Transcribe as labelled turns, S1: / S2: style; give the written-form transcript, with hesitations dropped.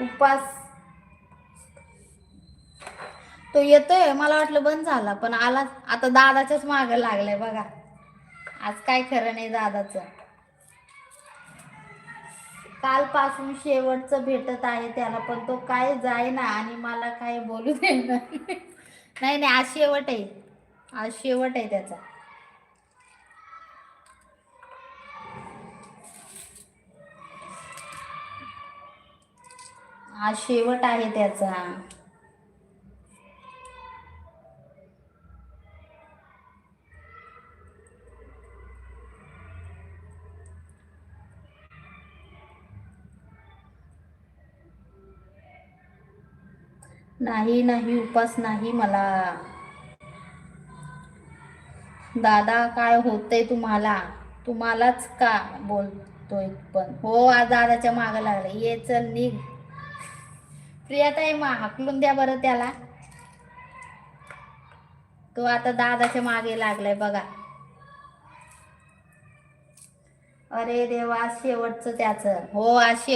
S1: उपास तो येतोय, मला वाटलं बंद झाला पण आला आता. दादाच्याच मागे लागलाय बघा. आज काय खरं नाही दादाचं. कालपासून शेवटचं भेटत आहे त्याला, पण तो काय जाईना आणि मला काय बोलू देणार नाही. नाही, आज शेवट आहे. आज शेवट आहे त्याचा. आज शेवट आहे त्याचा. नाही नाही, उपास नाही मला. दादा काय होतंय तुम्हाला? तुम्हालाच का बोलतोय पण? हो, आज दादाच्या मागं लागले. ये चल निघ. प्रियाताई हाकलून द्या बरं त्याला. तो आता दादाच्या मागे लागलाय बघा. अरे देवा, शेवटचं त्याचं. हो, आज